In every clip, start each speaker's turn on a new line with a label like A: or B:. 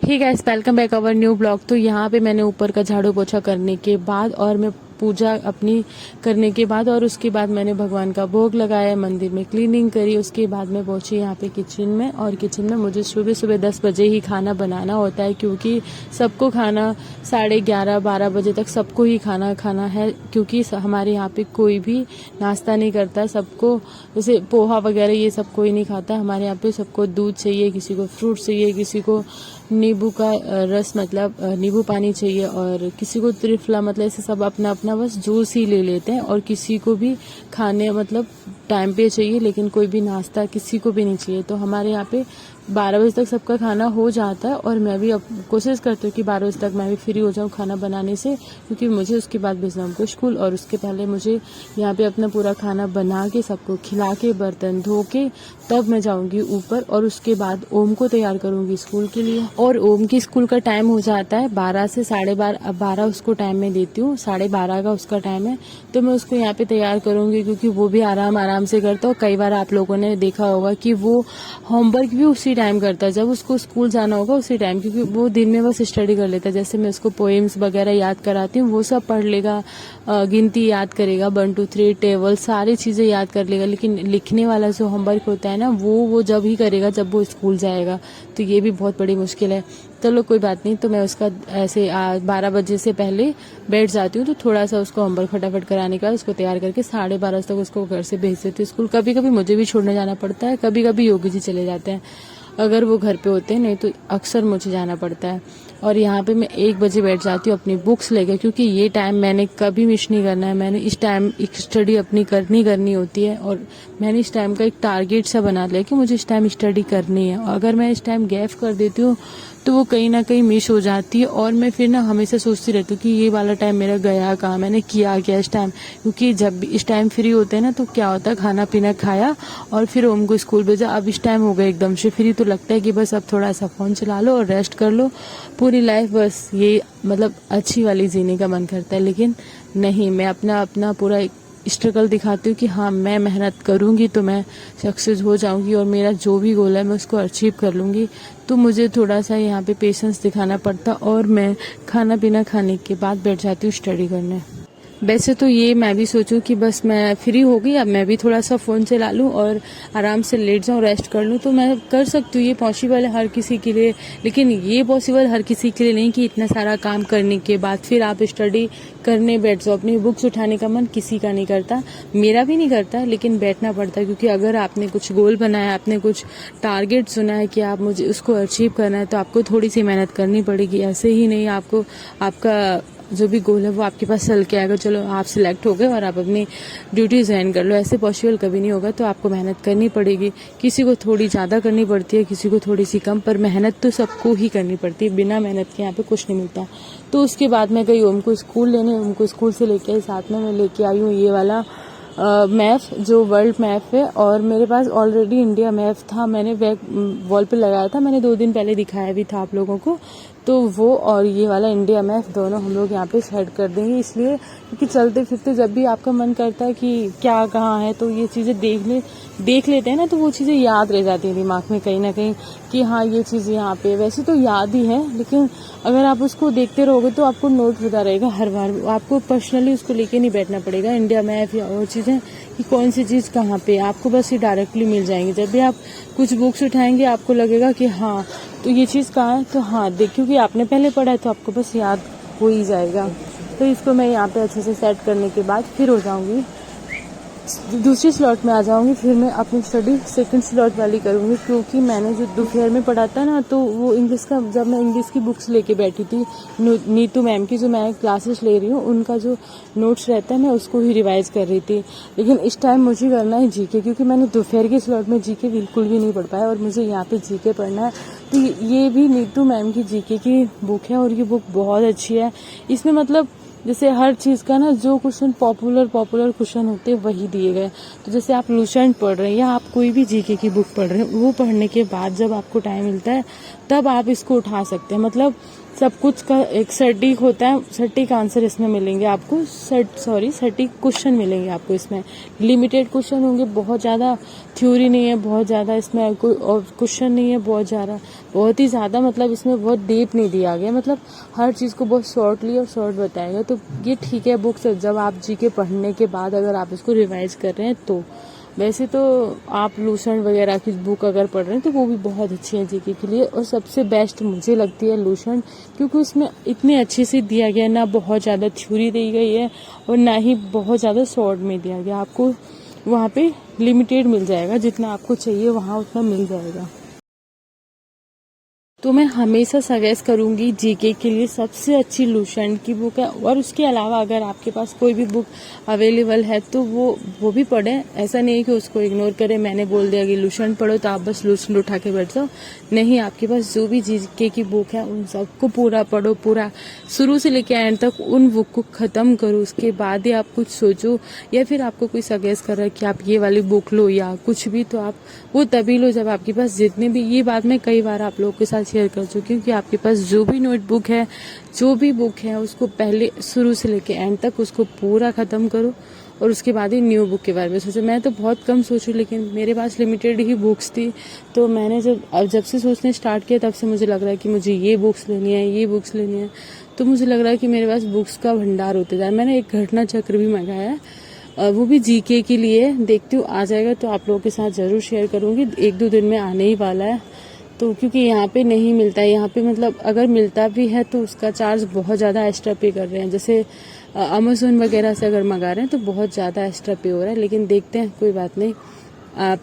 A: Hey guys, welcome back our new blog. तो यहाँ पे मैंने ऊपर का झाड़ू पोछा करने के बाद और मैं पूजा अपनी करने के बाद और उसके बाद मैंने भगवान का भोग लगाया, मंदिर में क्लीनिंग करी। उसके बाद मैं पहुंची यहाँ पे किचन में, और किचन में मुझे सुबह सुबह 10 बजे ही खाना बनाना होता है, क्योंकि सबको खाना 11:30-12 बजे तक सबको ही खाना खाना है, क्योंकि हमारे यहाँ पे कोई भी नाश्ता नहीं करता। सबको जैसे पोहा वगैरह ये सब कोई नहीं खाता। हमारे यहाँ पे सबको दूध चाहिए, किसी को फ्रूट चाहिए, किसी को नींबू का रस मतलब नींबू पानी चाहिए, और किसी को त्रिफला मतलब ऐसे सब अपना अपना बस जूस ही ले लेते हैं। और किसी को भी खाने मतलब टाइम पे चाहिए, लेकिन कोई भी नाश्ता किसी को भी नहीं चाहिए। तो हमारे यहाँ पे 12 बजे तक सबका खाना हो जाता है, और मैं भी अब कोशिश करती हूँ कि 12 बजे तक मैं भी फ्री हो जाऊँ खाना बनाने से, क्योंकि मुझे उसके बाद भेजना उनको स्कूल, और उसके पहले मुझे यहाँ पे अपना पूरा खाना बना के सबको खिला के बर्तन धो के तब मैं जाऊँगी ऊपर, और उसके बाद ओम को तैयार करूँगी स्कूल के लिए। और ओम की स्कूल का टाइम हो जाता है 12 से 12:30। अब 12 उसको टाइम में देती हूँ, 12:30 का उसका टाइम है। तो मैं उसको यहाँ पे तैयार करूँगी, क्योंकि वो भी आराम से करता है। कई बार आप लोगों ने देखा होगा कि वो होमवर्क भी उसी टाइम करता है जब उसको स्कूल जाना होगा, उसी टाइम, क्योंकि वो दिन में बस स्टडी कर लेता है। जैसे मैं उसको पोएम्स वगैरह याद कराती हूँ, वो सब पढ़ लेगा, गिनती याद करेगा, 1 2 3 टेबल सारी चीजें याद कर लेगा। लेकिन लिखने वाला जो होमवर्क होता है ना, वो जब ही करेगा जब वो स्कूल जाएगा। तो ये भी बहुत बड़ी मुश्किल है। चलो कोई बात नहीं। तो मैं उसका ऐसे 12 बजे से पहले बैठ जाती हूँ, तो थोड़ा सा उसको होमवर्क फटाफट कराने के बाद उसको तैयार करके 12:30 तक उसको घर से भेज देती हूँ स्कूल। कभी कभी मुझे भी छोड़ने जाना पड़ता है, कभी कभी योगी जी चले जाते हैं अगर वो घर पे होते हैं, नहीं तो अक्सर मुझे जाना पड़ता है। और यहाँ पे मैं 1 बजे बैठ जाती हूँ अपनी बुक्स लेकर, क्योंकि ये टाइम मैंने कभी मिस नहीं करना है। मैंने इस टाइम एक स्टडी अपनी करनी होती है, और मैंने इस टाइम का एक टारगेट सा बना लिया कि मुझे इस टाइम स्टडी करनी है। अगर मैं इस टाइम गैप कर देती हूँ तो वो कहीं ना कहीं मिस हो जाती है, और मैं फिर ना हमेशा सोचती रहती हूँ कि ये वाला टाइम मेरा गया कहाँ, मैंने किया क्या इस टाइम। क्योंकि जब भी इस टाइम फ्री होते हैं ना, तो क्या होता है, खाना पीना खाया और फिर ओम को स्कूल भेजा। अब इस टाइम हो गया एकदम से फ्री, तो लगता है कि बस अब थोड़ा सा फोन चला लो और रेस्ट कर लो। पूरी लाइफ बस ये मतलब अच्छी वाली जीने का मन करता है, लेकिन नहीं, मैं अपना पूरा स्ट्रगल दिखाती हूँ कि हाँ, मैं मेहनत करूँगी तो मैं सक्सेस हो जाऊँगी, और मेरा जो भी गोल है मैं उसको अचीव कर लूँगी। तो मुझे थोड़ा सा यहाँ पे पेशेंस दिखाना पड़ता, और मैं खाना पीना खाने के बाद बैठ जाती हूँ स्टडी करने। वैसे तो ये मैं भी सोचूं कि बस मैं फ्री हो गई, अब मैं भी थोड़ा सा फोन चला लूं और आराम से लेट जाऊं, रेस्ट कर लूं, तो मैं कर सकती हूँ। ये पॉसिबल है हर किसी के लिए, लेकिन ये पॉसिबल हर किसी के लिए नहीं कि इतना सारा काम करने के बाद फिर आप स्टडी करने बैठ जाओ। अपनी बुक्स उठाने का मन किसी का नहीं करता, मेरा भी नहीं करता, लेकिन बैठना पड़ता है। क्योंकि अगर आपने कुछ गोल बनाया, आपने कुछ टारगेट सुना है कि आप मुझे उसको अचीव करना है, तो आपको थोड़ी सी मेहनत करनी पड़ेगी। ऐसे ही नहीं आपको आपका जो भी गोल है वो आपके पास चल के आएगा, चलो आप सिलेक्ट हो गए और आप अपनी ड्यूटी ज्वाइन कर लो। ऐसे पॉसिबल कभी नहीं होगा। तो आपको मेहनत करनी पड़ेगी। किसी को थोड़ी ज़्यादा करनी पड़ती है, किसी को थोड़ी सी कम, पर मेहनत तो सबको ही करनी पड़ती है। बिना मेहनत के यहाँ पे कुछ नहीं मिलता। तो उसके बाद मैं गई ओम को स्कूल लेने, ओम को स्कूल से लेके आई, साथ में मैं लेके आई हूँ ये वाला मैप जो वर्ल्ड मैप है, और मेरे पास ऑलरेडी इंडिया मैप था, मैंने वॉल पे लगाया था, मैंने 2 दिन पहले दिखाया भी था आप लोगों को। तो वो और ये वाला इंडिया मैप दोनों हम लोग यहाँ पे सेट कर देंगे, इसलिए क्योंकि चलते फिरते जब भी आपका मन करता है कि क्या कहाँ है, तो ये चीज़ें देख लेते हैं ना, तो वो चीज़ें याद रह जाती हैं दिमाग में कहीं ना कहीं कि हाँ ये चीज़ यहाँ पे। वैसे तो याद ही है, लेकिन अगर आप उसको देखते रहोगे तो आपको नोट होता रहेगा हर बार। आपको पर्सनली उसको लेके नहीं बैठना पड़ेगा, इंडिया मैप या और चीज़ें कि कौन सी चीज़ कहाँ पे, आपको बस ये डायरेक्टली मिल जाएंगे। जब भी आप कुछ बुक्स उठाएंगे आपको लगेगा कि हाँ तो ये चीज़ कहाँ है, तो हाँ देख, क्योंकि आपने पहले पढ़ा है तो आपको बस याद हो ही जाएगा। तो इसको मैं यहाँ पे अच्छे से सेट करने के बाद फिर हो जाऊँगी दूसरी स्लॉट में आ जाऊंगी। फिर मैं अपनी स्टडी सेकंड स्लॉट वाली करूंगी, क्योंकि मैंने जो दोपहर में पढ़ा था ना, तो वो इंग्लिश का, जब मैं इंग्लिश की बुक्स लेके बैठी थी नीतू मैम की, जो मैं क्लासेस ले रही हूँ, उनका जो नोट्स रहता है मैं उसको ही रिवाइज कर रही थी। लेकिन इस टाइम मुझे करना है जीके, क्योंकि मैंने दोपहर के स्लॉट में जीके बिल्कुल भी नहीं पढ़ पाया, और मुझे यहाँ पे जीके पढ़ना है। तो ये भी नीतू मैम की जीके की बुक है, और ये बुक बहुत अच्छी है। इसमें मतलब जैसे हर चीज़ का ना, जो क्वेश्चन पॉपुलर क्वेश्चन होते हैं वही दिए गए। तो जैसे आप लुसेंट पढ़ रहे हैं या आप कोई भी जीके की बुक पढ़ रहे हैं, वो पढ़ने के बाद जब आपको टाइम मिलता है तब आप इसको उठा सकते हैं। मतलब सब कुछ का एक सटीक होता है, सटीक आंसर इसमें मिलेंगे आपको, सटीक क्वेश्चन मिलेंगे आपको। इसमें लिमिटेड क्वेश्चन होंगे, बहुत ज़्यादा थ्योरी नहीं है, बहुत ज़्यादा इसमें कोई और क्वेश्चन नहीं है, बहुत ही ज़्यादा मतलब इसमें बहुत डीप नहीं दिया गया, मतलब हर चीज़ को बहुत शॉर्टली और शॉर्ट बताएगा। तो ये ठीक है बुक्स, जब आप जीके पढ़ने के बाद अगर आप इसको रिवाइज कर रहे हैं तो। वैसे तो आप लूसेंट वगैरह की बुक अगर पढ़ रहे हैं तो वो भी बहुत अच्छी है जीके के लिए, और सबसे बेस्ट मुझे लगती है लूसेंट, क्योंकि उसमें इतने अच्छे से दिया गया, ना बहुत ज़्यादा थ्योरी दी गई है और ना ही बहुत ज़्यादा शॉर्ट में दिया गया। आपको वहाँ पे लिमिटेड मिल जाएगा, जितना आपको चाहिए वहाँ उतना मिल जाएगा। तो मैं हमेशा सजेस्ट करूंगी जीके के लिए सबसे अच्छी लूसेंट की बुक है। और उसके अलावा अगर आपके पास कोई भी बुक अवेलेबल है तो वो भी पढ़ें। ऐसा नहीं है कि उसको इग्नोर करें, मैंने बोल दिया कि लूसेंट पढ़ो तो आप बस लूसेंट उठा के बैठ जाओ, नहीं, आपके पास जो भी जीके की बुक है उन सबको पूरा पढ़ो, पूरा शुरू से लेकर एंड तक उन बुक को खत्म करो, उसके बाद ही आप कुछ सोचो। या फिर आपको कोई सजेस्ट कर रहा है कि आप ये वाली बुक लो या कुछ भी, तो आप वो तभी लो जब आपके पास जितने भी, ये बात मैं कई बार आप लोगों के साथ शेयर कर चुकी हूँ कि आपके पास जो भी नोटबुक है, जो भी बुक है, उसको पहले शुरू से लेके एंड तक उसको पूरा खत्म करो और उसके बाद ही न्यू बुक के बारे में सोचो। मैं तो बहुत कम सोचूं, लेकिन मेरे पास लिमिटेड ही बुक्स थी, तो मैंने जब से सोचने स्टार्ट किया तब से मुझे लग रहा है कि मुझे ये बुक्स लेनी है, ये बुक्स लेनी है। तो मुझे लग रहा है कि मेरे पास बुक्स का भंडार होते जा रहा है। मैंने एक घटना चक्र भी मंगाया है, वो भी जीके के लिए, देखती हूँ आ जाएगा तो आप लोगों के साथ जरूर शेयर करूंगी। 1-2 दिन में आने ही वाला है, तो क्योंकि यहाँ पे नहीं मिलता है, यहाँ पे मतलब अगर मिलता भी है तो उसका चार्ज बहुत ज़्यादा एक्स्ट्रा पे कर रहे हैं। जैसे अमेज़न वगैरह से अगर मंगा रहे हैं तो बहुत ज़्यादा एक्स्ट्रा पे हो रहा है, लेकिन देखते हैं, कोई बात नहीं,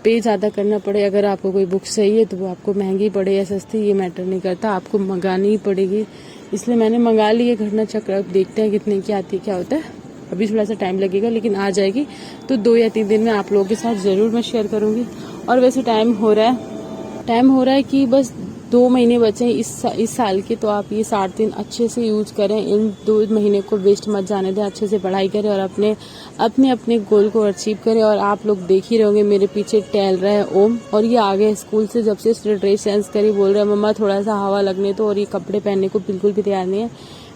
A: पे ज़्यादा करना पड़े। अगर आपको कोई बुक चाहिए तो वो आपको महंगी पड़े या सस्ती, ये मैटर नहीं करता, आपको मंगानी ही पड़ेगी। इसलिए मैंने मंगा ली है घटना चक्र, अब देखते हैं कितने की आती है, क्या होता है। अभी थोड़ा सा टाइम लगेगा, लेकिन आ जाएगी तो 2 या 3 दिन में आप लोगों के साथ ज़रूर मैं शेयर करूँगी। और वैसे टाइम हो रहा है कि बस 2 महीने बचे हैं इस साल के, तो आप ये 60 दिन अच्छे से यूज करें, इन 2 महीने को वेस्ट मत जाने दें, अच्छे से पढ़ाई करें और अपने गोल को अचीव करें। और आप लोग देख ही रहोगे मेरे पीछे टहल रहे हैं ओम, और ये आ गए स्कूल से, जब से इसने ड्रेस चेंज करी बोल रहे हैं मम्मा थोड़ा सा हवा लगने तो, और ये कपड़े पहनने को बिल्कुल भी तैयार नहीं है।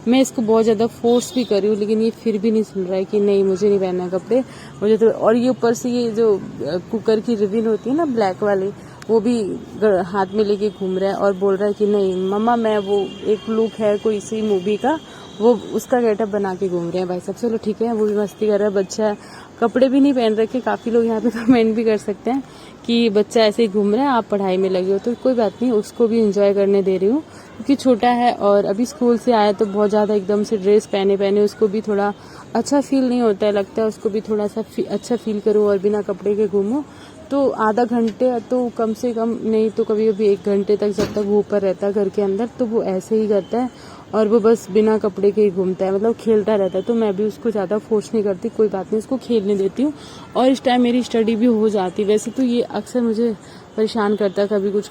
A: मैं इसको बहुत ज़्यादा फोर्स भी कर रही हूँ, लेकिन ये फिर भी नहीं सुन रहा है कि नहीं मुझे नहीं पहनना कपड़े मुझे तो। और ये ऊपर से ये जो कुकर की रिबन होती है ना ब्लैक वाली, वो भी हाथ में लेके घूम रहा है और बोल रहा है कि नहीं मम्मा, मैं वो एक लुक है कोई सी मूवी का, वो उसका गेटअप बना के घूम रहे हैं भाई सब। चलो ठीक है, वो भी मस्ती कर रहा है, बच्चा है, कपड़े भी नहीं पहन रखे। काफ़ी लोग यहाँ पे कमेंट भी कर सकते हैं कि बच्चा ऐसे ही घूम रहा है, आप पढ़ाई में लगे हो, तो कोई बात नहीं, उसको भी इंजॉय करने दे रही हूँ, क्योंकि छोटा है और अभी स्कूल से आया तो बहुत ज़्यादा एकदम से ड्रेस पहने उसको भी थोड़ा अच्छा फील नहीं होता है, लगता है उसको भी थोड़ा सा अच्छा फील करूँ और बिना कपड़े के घूमूँ। तो आधा घंटे तो कम से कम नहीं तो कभी कभी 1 घंटे तक, जब तक वो ऊपर रहता है घर के अंदर, तो वो ऐसे ही करता है और वो बस बिना कपड़े के ही घूमता है, मतलब खेलता रहता है। तो मैं भी उसको ज़्यादा फोर्स नहीं करती, कोई बात नहीं, उसको खेलने देती हूँ और इस टाइम मेरी स्टडी भी हो जाती। वैसे तो ये अक्सर मुझे परेशान करता है, कभी कुछ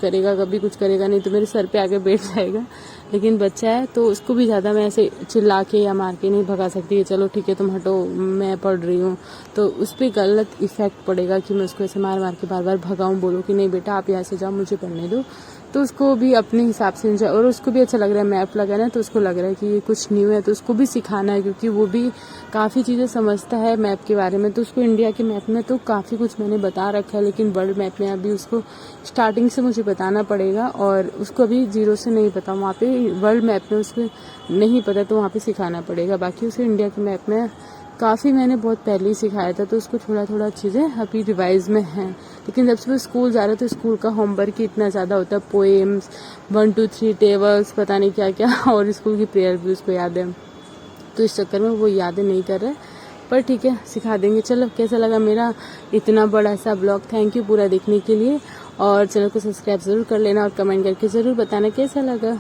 A: करेगा नहीं तो मेरे सर पे आके बैठ जाएगा, लेकिन बच्चा है तो उसको भी ज़्यादा मैं ऐसे चिल्ला के या मार के नहीं भगा सकती कि चलो ठीक है तुम हटो मैं पढ़ रही हूँ, तो उस पर गलत इफेक्ट पड़ेगा कि मैं उसको ऐसे मार के बार भगाऊँ, बोलूँ कि नहीं बेटा आप यहाँ से जाओ मुझे पढ़ने दो। तो उसको भी अपने हिसाब से इंजॉय, और उसको भी अच्छा लग रहा है, मैप लगा ना तो उसको लग रहा है कि ये कुछ न्यू है, तो उसको भी सिखाना है, क्योंकि वो भी काफ़ी चीज़ें समझता है मैप के बारे में। तो उसको इंडिया के मैप में तो काफ़ी कुछ मैंने बता रखा है, लेकिन वर्ल्ड मैप में अभी उसको स्टार्टिंग से मुझे बताना पड़ेगा, और उसको अभी 0 से नहीं पता, वहाँ पे वर्ल्ड मैप में उसको नहीं पता, तो वहाँ पे सिखाना पड़ेगा। बाकी उसे इंडिया के मैप में काफ़ी मैंने बहुत पहले ही सिखाया था, तो उसको थोड़ा चीज़ें अभी रिवाइज में हैं। लेकिन जब से वो स्कूल जा रहा है तो स्कूल का होमवर्क ही इतना ज़्यादा होता है, पोएम्स 1 2 3 टेबल्स पता नहीं क्या क्या, और स्कूल की प्रेयर भी उसको याद है, तो इस चक्कर में वो यादें नहीं कर रहे, पर ठीक है सिखा देंगे। चलो कैसा लगा मेरा इतना बड़ा सा ब्लॉग, थैंक यू पूरा देखने के लिए, और चैनल को सब्सक्राइब ज़रूर कर लेना और कमेंट करके ज़रूर बताना कैसा लगा।